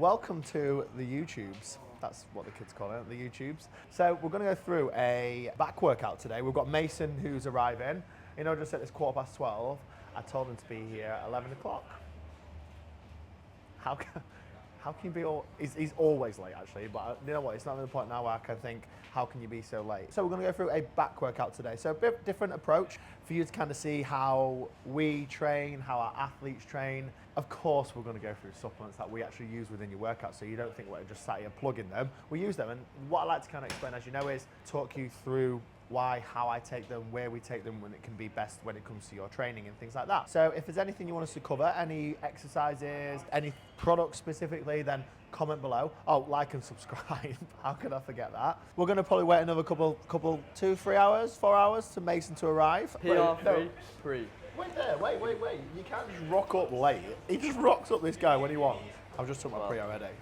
Welcome to the YouTubes. That's what the kids call it, the YouTubes. So we're going to go through a back workout today. We've got Mason who's arriving. You know, just at this 12:15. I told him to be here at 11 o'clock. How can you be all... He's always late, actually, but you know what? It's not to the point now where I can think, how can you be so late? So we're going to go through a back workout today. So a bit different approach for you to kind of see how we train, how our athletes train. Of course, we're going to go through supplements that we actually use within your workout, so you don't think we're just sat here plugging them. We use them, and what I like to kind of explain, as you know, is talk you through why, how I take them, where we take them, when it can be best when it comes to your training and things like that. So if there's anything you want us to cover, any exercises, any products specifically, then comment below. Oh, like and subscribe. How could I forget that? We're going to probably wait another couple, 2-3 hours, 4 hours to Mason to arrive. PR3. Wait there, wait. You can't just rock up late. He just rocks up, this guy, when he wants. I've just took my pre already.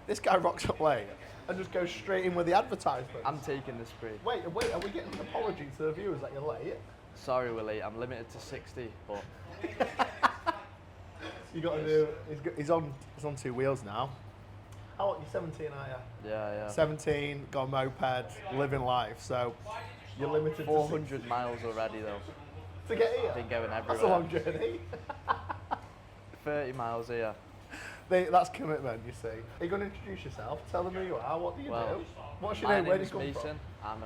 This guy rocks up late and just goes straight in with the advertisement. I'm taking the spree. Wait, are we getting an apology to the viewers that you're late? Sorry we're late, I'm limited to 60, but... You got to do, he's on 2 wheels now. How old, you're 17, aren't you? Yeah. 17, got a moped, living life, so you're limited 400 miles already though. To get here? Been going everywhere. That's a long journey. 30 miles here. That's commitment, you see. Are you going to introduce yourself? Tell them who you are. What do you do? What's your name? Where do you come Mason. from? I'm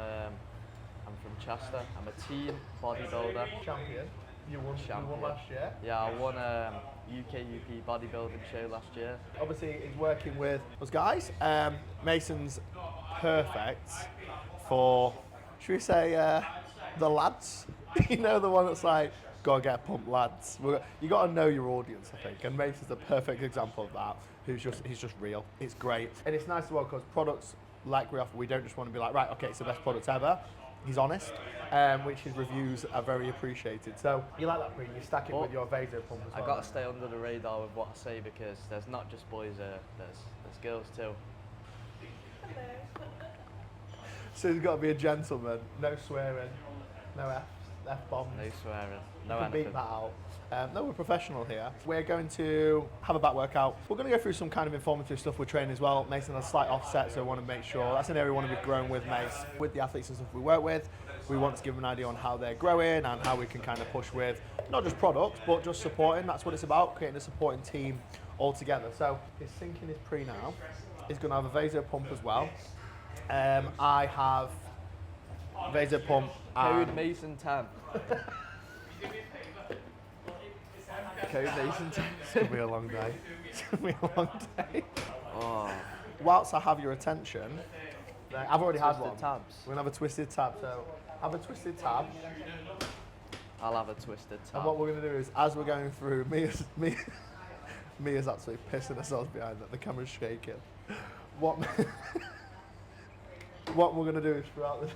from Chester. I'm a teen bodybuilder. Champion. You won last year. Yeah, I won UK bodybuilding show last year. Obviously, he's working with us guys. Mason's perfect for, should we say, the lads? You know, the one that's like, gotta get pumped, lads. You gotta know your audience, I think, and Mason's a perfect example of that. He's just real. It's great, and it's nice as well because products like we offer, we don't just want to be like, right, okay, it's the best product ever. He's honest, which his reviews are very appreciated. So you like that, Bree? You stack it with your vaso pump as well. I gotta stay under the radar with what I say because there's not just boys there, there's girls too. So he's got to be a gentleman, no swearing, no F-bombs. No swearing, no you can anything. beat that out. No, we're professional here. We're going to have a back workout. We're going to go through some kind of informative stuff with training as well. Mason has a slight offset, so we want to make sure that's an area we want to be growing with Mace. With the athletes and stuff we work with, we want to give them an idea on how they're growing and how we can kind of push with not just products, but just supporting. That's what it's about, creating a supporting team all together. So he's syncing his pre now. He's going to have a vaso pump as well. I have vaso pump. Code Mason 10. Code Mason 10. It's going to be a long day. It's going to be a long day. Oh. Whilst I have your attention, I've already had one. Tabs. We're going to have a twisted tab. So have a twisted tab. I'll have a twisted tab. And what we're going to do is, as we're going through, Mia's actually pissing herself behind that. The camera's shaking. What we're going to do is throughout the day.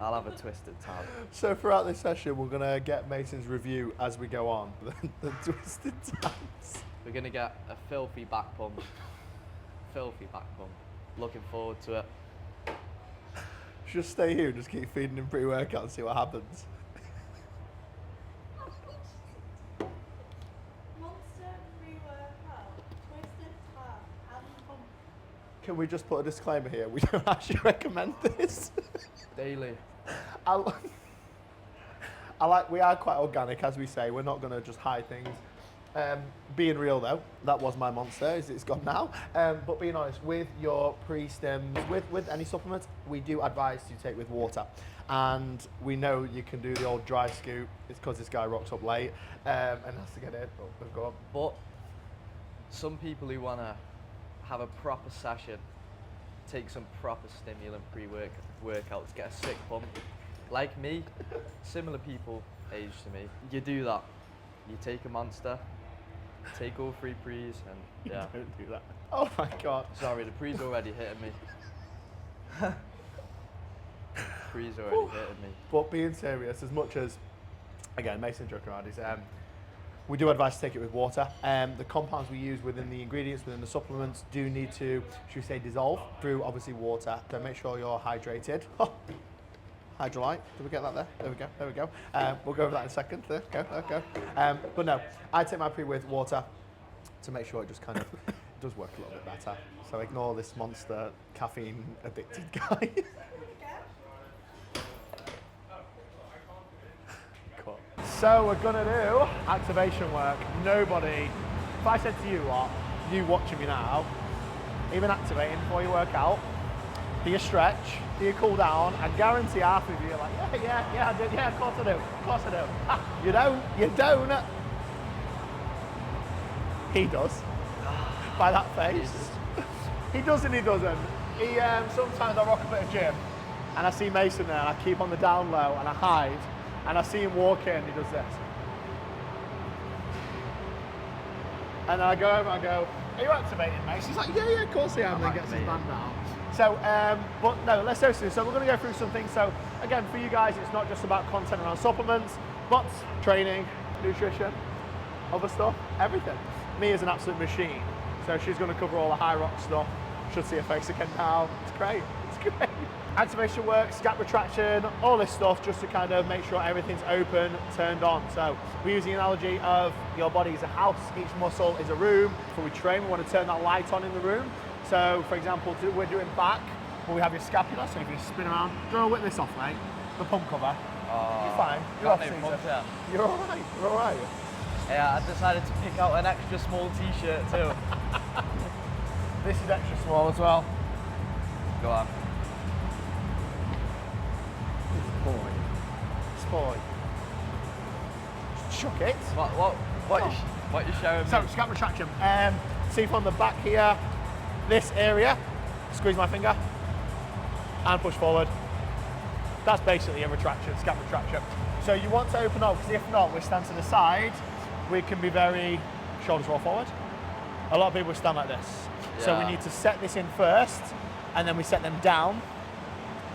I'll have a twisted tab. So throughout this session, we're going to get Mason's review as we go on. The twisted tabs. We're going to get a filthy back pump. Filthy back pump. Looking forward to it. Just stay here and just keep feeding him pre-workout and see what happens. Monster pre-workout, twisted tab, and pump. Can we just put a disclaimer here? We don't actually recommend this. Daily. We are quite organic, as we say. We're not going to just hide things. Being real though, that was my monster. It's gone now. But being honest, with your pre-stims, with any supplements, we do advise you take with water. And we know you can do the old dry scoop. It's because this guy rocks up late and has to get in. Oh, we've got. But some people who want to have a proper session, take some proper stimulant pre-workouts, get a sick pump. Like me, similar people age to me, you do that. You take a monster, take all 3 pre's, and yeah. Don't do that. Oh my God. Sorry, the pre's already hitting me. Pre's already hitting me. But being serious, as much as, again, Mason joking around, is we do advise to take it with water. The compounds we use within the ingredients, within the supplements, do need to, should we say, dissolve through obviously water. So make sure you're hydrated. Hydrolyte. Did we get that there? There we go. There we go. We'll go over that in a second. There, go. But no, I take my pre with water to make sure it just kind of does work a little bit better. So ignore this monster caffeine addicted guy. Cool. So we're gonna do activation work. Nobody, if I said to you what, you watching me now, even activating before you work out, do you stretch, do you cool down, I guarantee half of you are like, yeah, I do, yeah, of course I do. Ha, you don't. He does. By that face. He does and he doesn't. He, sometimes I rock up at a gym and I see Mason there and I keep on the down low and I hide and I see him walk in and he does this. And then I go over and I go, are you activating, Mason? He's like, yeah, of course I am. And then gets his band out. So, but no, let's go through. So we're going to go through some things. So again, for you guys, it's not just about content around supplements, but training, nutrition, other stuff, everything. Me is an absolute machine. So she's going to cover all the high rock stuff. Should see her face again now. It's great. Activation work, scap retraction, all this stuff just to kind of make sure everything's open, turned on. So we use the analogy of your body is a house, each muscle is a room. Before we train, we want to turn that light on in the room. So for example, we're doing back, where we have your scapula, so if you spin around, don't whip this off, mate. The pump cover. You're fine. You're off, Caesar. You're all right. Yeah, I decided to pick out an extra small t-shirt too. This is extra small as well. Go on. Boy. Chuck it. What you showing me? So, scap retraction. See from the back here, this area, squeeze my finger and push forward. That's basically a retraction, scap retraction. So you want to open up, because if not, we stand to the side, we can be very shoulders roll forward. A lot of people stand like this. Yeah. So we need to set this in first, and then we set them down.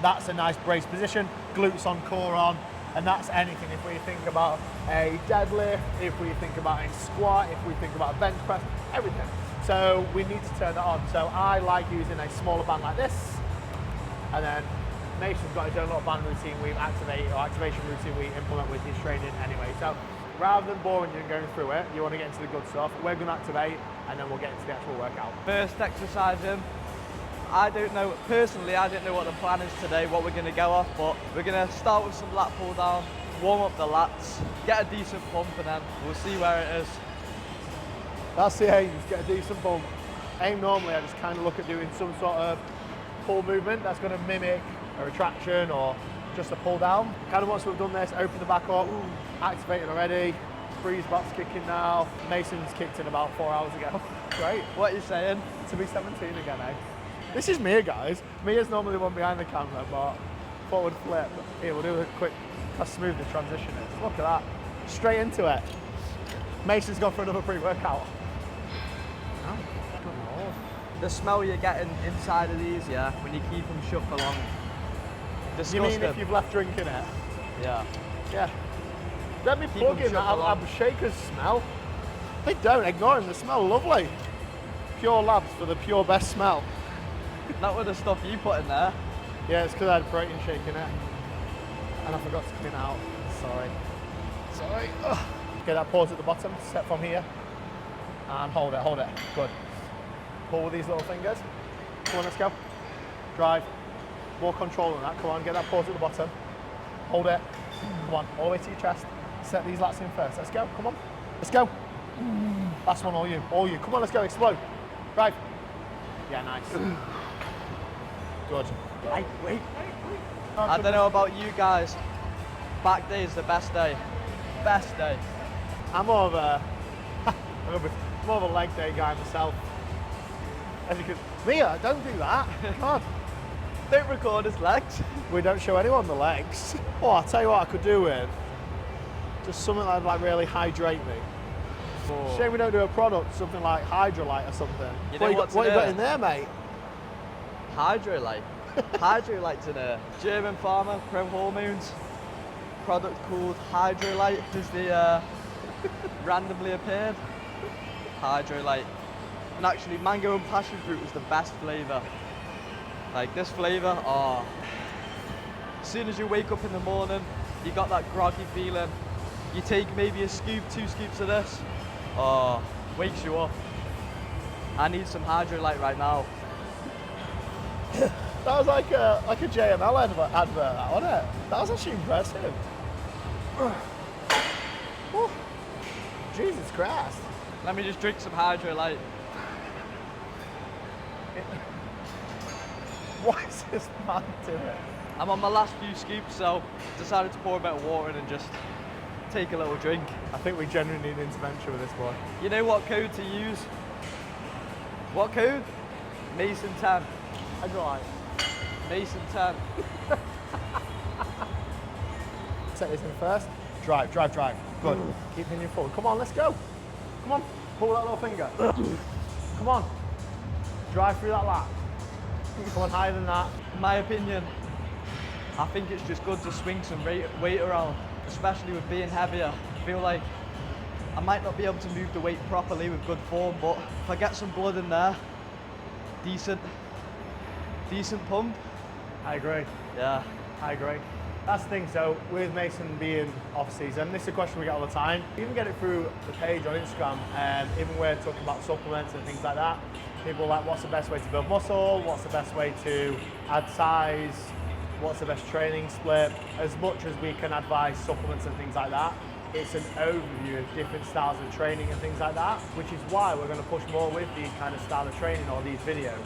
That's a nice brace position, glutes on, core on, and that's anything. If we think about a deadlift, if we think about a squat, if we think about a bench press, everything. So we need to turn that on. So I like using a smaller band like this, and then Mason's got his own little band routine activation routine we implement with his training anyway. So rather than boring you and going through it, you want to get into the good stuff. We're going to activate, and then we'll get into the actual workout. First exercise in. I don't know, personally, I don't know what the plan is today, what we're going to go off, but we're going to start with some lat pull down, warm up the lats, get a decent pump, and then we'll see where it is. That's the aim, get a decent pump. Aim normally, I just kind of look at doing some sort of pull movement that's going to mimic a retraction or just a pull down. Kind of once we've done this, open the back up, activated already, Bree's butt's kicking now. Mason's kicked in about 4 hours ago. Great. What are you saying? To be 17 again, eh? This is Mia, guys. Mia's normally the one behind the camera, but thought we'd flip. Here, we'll do a quick, how smooth the transition is. Look at that. Straight into it. Mason's gone for another pre-workout. Oh, good Lord. The smell you're getting inside of these, yeah, when you keep them shut for long. Disgusting. You mean if you've left drinking it? Yeah. Yeah. Let me plug in that Lab Shakers smell. They don't, ignore them, they smell lovely. Pure Labs for the pure best smell. That was the stuff you put in there. Yeah, it's because I had protein shake in it. And I forgot to clean out. Sorry. Ugh. Okay, that pause at the bottom, set from here. And hold it. Good. Pull with these little fingers. Come on, let's go. Drive. More control on that. Come on, get that pause at the bottom. Hold it. Come on, all the way to your chest. Set these lats in first. Let's go, come on. Let's go. Last one, all you. Come on, let's go, explode. Drive. Yeah, nice. Good. Wait. I don't know about you guys. Back day is the best day. Best day. I'm more of a leg day guy myself. As you can, Mia, don't do that. Come on. Don't record his legs. We don't show anyone the legs. Oh, I'll tell you what I could do with. Just something that'd like really hydrate me. Oh. Shame we don't do a product, something like Hydrolyte or something. You know what you got in there, mate? Hydrolyte. Hydrolyte's in a German farmer, Prohormones. Product called Hydrolyte because they randomly appeared. Hydrolyte. And actually, mango and passion fruit was the best flavour. Like this flavour, As soon as you wake up in the morning, you got that groggy feeling. You take maybe a scoop, 2 scoops of this. Oh, wakes you up. I need some Hydrolite right now. That was like a JML advert, that, wasn't it? That was actually impressive. Whew. Jesus Christ. Let me just drink some Hydrolite. What is this man doing? I'm on my last few scoops, so decided to pour a bit of water in and just take a little drink. I think we genuinely need an intervention with this boy. You know what code to use? What code? Mason 10. Hydrolite. Mason 10. Set this in first. Drive. Good. Keep pinning forward. Come on, let's go. Come on. Pull that little finger. Come on. Drive through that lap. Come on, higher than that. In my opinion, I think it's just good to swing some weight around, especially with being heavier. I feel like I might not be able to move the weight properly with good form, but if I get some blood in there, decent pump. I agree. Yeah. I agree. That's the thing, so with Mason being off season, this is a question we get all the time. You even get it through the page on Instagram, even when we're talking about supplements and things like that. People are like, what's the best way to build muscle? What's the best way to add size? What's the best training split? As much as we can advise supplements and things like that, it's an overview of different styles of training and things like that, which is why we're going to push more with these kind of style of training or these videos.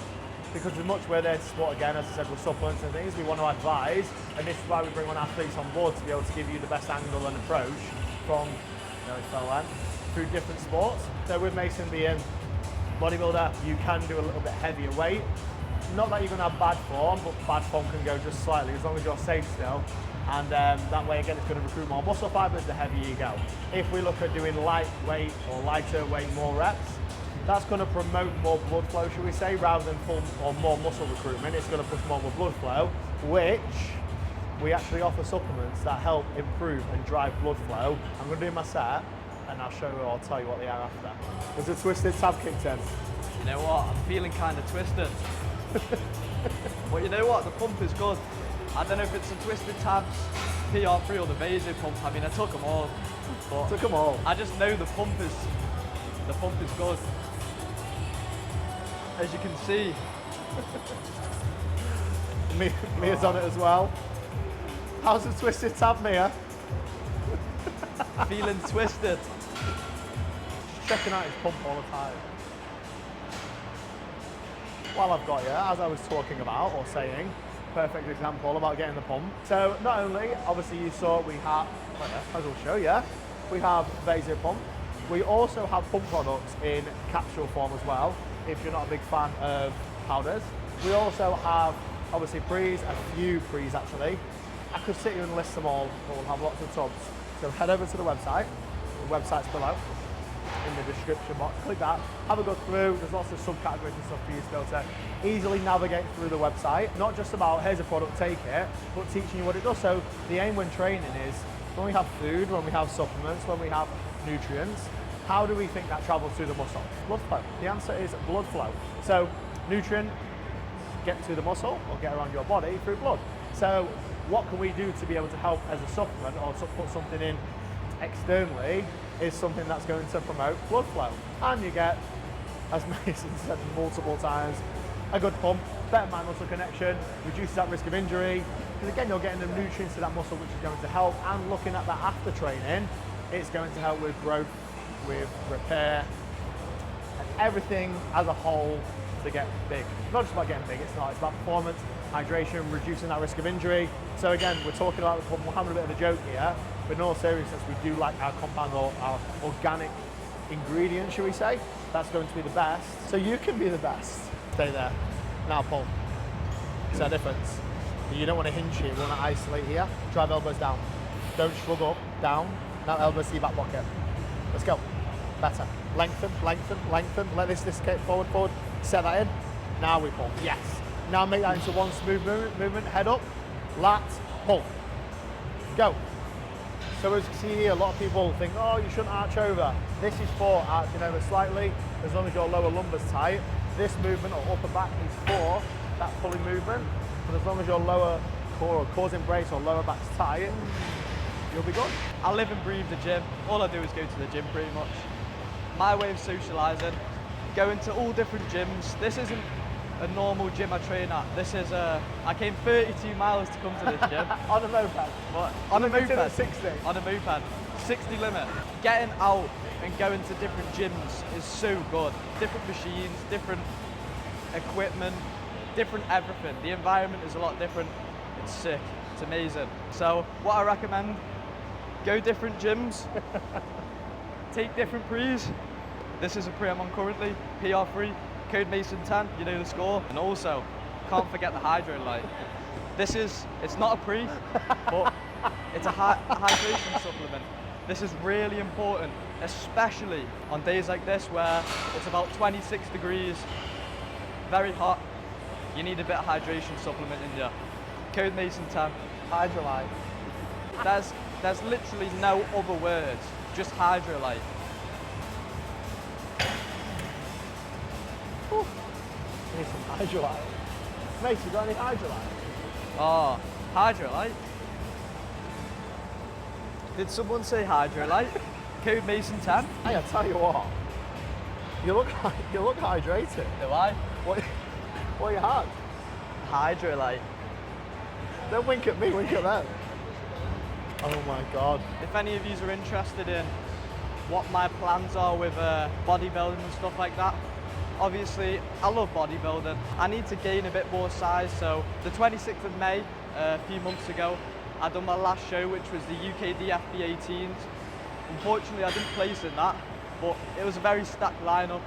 Because as much we're there to support, again, as I said, with supplements and things, we want to advise, and this is why we bring on athletes on board to be able to give you the best angle and approach from, through different sports. So with Mason being bodybuilder, you can do a little bit heavier weight. Not that you're going to have bad form, but bad form can go just slightly, as long as you're safe still. And that way, again, it's going to recruit more muscle fibers the heavier you go. If we look at doing lightweight or lighter weight, more reps, that's going to promote more blood flow, should we say, rather than full or more muscle recruitment. It's going to push more blood flow, which we actually offer supplements that help improve and drive blood flow. I'm going to do my set, and I'll show you, I'll tell you what they are after. Was the twisted tab kicked in? You know what? I'm feeling kind of twisted. But you know what? The pump is good. I don't know if it's the twisted tabs, PR3 or the Vaso pump. I mean, I took them all. But Took them all. I just know the pump is good. As you can see, Mia's on it as well. How's the twisted tab, Mia? feeling twisted. Checking out his pump all the time. While I've got you, as I was talking about or saying, perfect example about getting the pump. So not only, obviously you saw we have, as I'll show you, we have Vaso pump. We also have pump products in capsule form as well, if you're not a big fan of powders. We also have, obviously, pre's, a few pre's actually. I could sit here and list them all, but we'll have lots of tubs. So head over to the website. The website's below in the description box. Click that, have a go through. There's lots of subcategories and stuff for you to be able to easily navigate through the website. Not just about, here's a product, take it, but teaching you what it does. So the aim when training is, when we have food, when we have supplements, when we have nutrients, how do we think that travels through the muscle? Blood flow. The answer is blood flow. So nutrient get to the muscle or get around your body through blood. So what can we do to be able to help as a supplement or to put something in externally is something that's going to promote blood flow. And you get, as Mason said multiple times, a good pump, better mind-muscle connection, reduces that risk of injury, because again, you're getting the nutrients to that muscle, which is going to help, and looking at that after training, it's going to help with growth, with repair, and everything as a whole to get big. Not just about getting big, it's not, it's about performance, hydration, reducing that risk of injury. So again, we're talking about the pump, we're having a bit of a joke here, but in all seriousness, we do like our compound or our organic ingredients, shall we say. That's going to be the best. So you can be the best. Stay there. Now pull. See the difference? You don't want to hinge here, you want to isolate here. Drive elbows down. Don't shrug up, down. Now elbows to your back pocket. Let's go. Better. Lengthen, lengthen, lengthen. Let this dislocate forward, forward. Set that in. Now we pull. Yes. Now make that into one smooth movement. Head up, lat, pull. Go. So as you see here, a lot of people think, oh, you shouldn't arch over. This is for arching over slightly, as long as your lower lumbar's tight. This movement or upper back is for that pulling movement, but as long as your lower core or cause embrace or lower back's tight, you'll be good. I live and breathe the gym. All I do is go to the gym pretty much. My way of socialising, going to all different gyms. This isn't a normal gym I train at. This is I came 32 miles to come to this gym. On a moped. But on a Limited at moped. 60. On a moped. 60 limit. Getting out and going to different gyms is so good. Different machines, different equipment, different everything. The environment is a lot different. It's sick. It's amazing. So what I recommend, go different gyms, take different pre's. This is a pre I'm on currently, PR3, code Mason 10, you know the score. And also, can't forget the Hydro Light. It's not a pre, but it's a hydration supplement. This is really important, especially on days like this where it's about 26 degrees, very hot. You need a bit of hydration supplement in you. Code Mason 10. Hydrolite. There's literally no other words, just Hydrolite. Need some hydrolite. Mate, you got any hydrolite? Oh, Hydrolite? Did someone say Hydrolite? Code Mason 10? Hey, I'll tell you what. You look hydrated. Do I? What you had? Hydrolite. Don't wink at me, wink at them. Oh my God. If any of you are interested in what my plans are with bodybuilding and stuff like that, obviously I love bodybuilding. I need to gain a bit more size, so the 26th of May, a few months ago, I done my last show, which was the UK DFB18s. Unfortunately, I didn't place in that, but it was a very stacked lineup.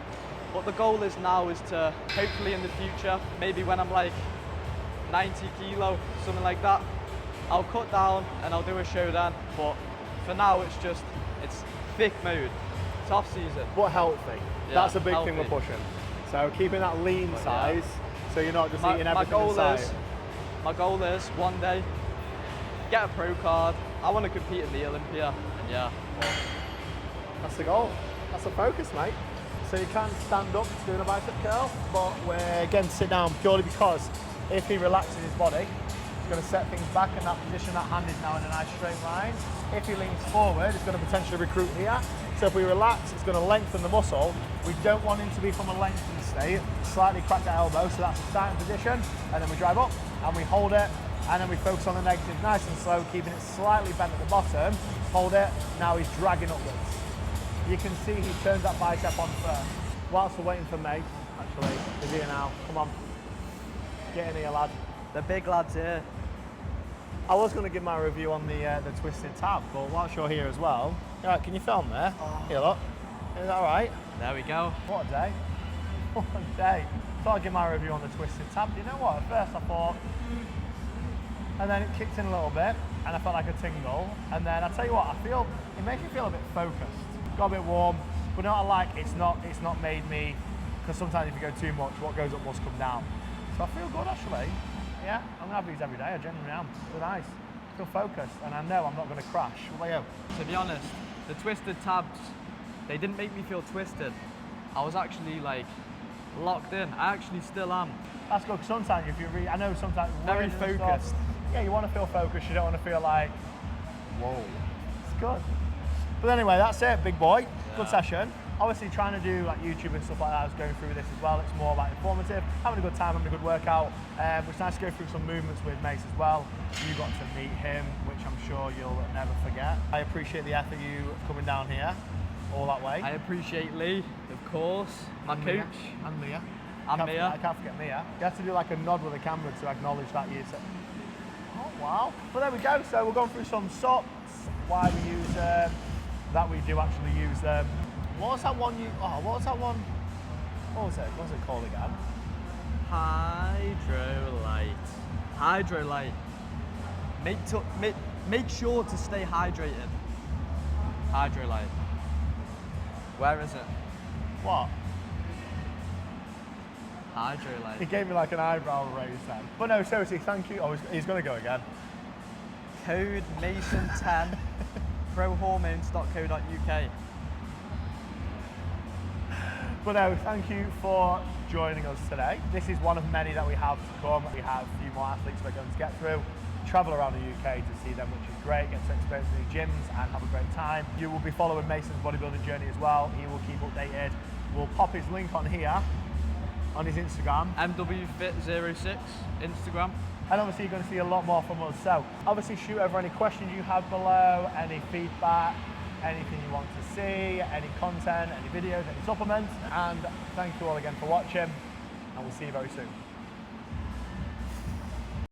What the goal is now is to, hopefully in the future, maybe when I'm like 90 kilo, something like that, I'll cut down and I'll do a show then. But for now, it's thick mode. It's off season. But healthy. Yeah, That's a big thing we're healthy. pushing. So keeping that lean But yeah. size, so you're not just eating everything My goal is one day get a pro card. I want to compete in the Olympia. And yeah, That's the goal. That's the focus, mate. So you can stand up doing a bicep curl, but we're going to sit down purely because if he relaxes his body, he's going to set things back in that position. That hand is now in a nice straight line. If he leans forward, he's going to potentially recruit here. So if we relax, it's going to lengthen the muscle. We don't want him to be from a lengthened state. Slightly crack the elbow, so that's the starting position. And then we drive up and we hold it. And then we focus on the negative nice and slow, keeping it slightly bent at the bottom. Hold it. Now he's dragging upwards. You can see he turns that bicep on first. Whilst we're waiting for May, actually, he's here now. Come on. Get in here, lad. the big lads here. I was going to give my review on the twisted tab, but whilst you're here as well, right, can you film there? Here, look. Is that all right? There we go. What a day. What a day. Thought I'd give my review on the twisted tab. You know what? At first I thought, and then it kicked in a little bit, and I felt like a tingle. And then I tell you what, it makes me feel a bit focused. Got a bit warm, but not like it's not made me, because sometimes if you go too much, what goes up must come down. So I feel good actually. Yeah, I'm gonna have these every day. I genuinely am. They're nice. I feel focused, and I know I'm not gonna crash. What about you? To be honest, the twisted tabs, they didn't make me feel twisted. I was actually like locked in. I actually still am. That's good, 'cause sometimes if you read, I know sometimes Very words and focused. stuff, yeah, you want to feel focused. You don't want to feel like, whoa. It's good. But anyway, that's it, big boy. Good session. Obviously, trying to do like YouTube and stuff like that. I was going through this as well. It's more like informative, having a good time, having a good workout. But it's nice to go through some movements with Mace as well. You got to meet him, which I'm sure you'll never forget. I appreciate the effort you coming down here all that way. I appreciate Lee, of course, my And coach. Mia. And Mia. And Mia. I can't forget Mia. You have to do like a nod with the camera to acknowledge that you said. Oh wow. But there we go. So we're going through some socks, why we use them, that we do actually use them. What was that one what was that one? What was it called again? Hydrolite. Hydrolite. Make sure to stay hydrated. Hydrolite. Where is it? What? Hydrolite. He gave me like an eyebrow raise then. But no, seriously, thank you. Oh, he's going to go again. Code Mason10 prohormones.co.uk. But no, thank you for joining us today. This is one of many that we have to come. We have a few more athletes we're going to get through. travel around the UK to see them, which is great, get to experience new gyms and have a great time. You will be following Mason's bodybuilding journey as well. He will keep updated. We'll pop his link on here, on his Instagram. MWFit06 Instagram. And obviously you're going to see a lot more from us. So obviously shoot over any questions you have below, any feedback, anything you want to see, any content, any videos, any supplements. And thank you all again for watching, and we'll see you very soon.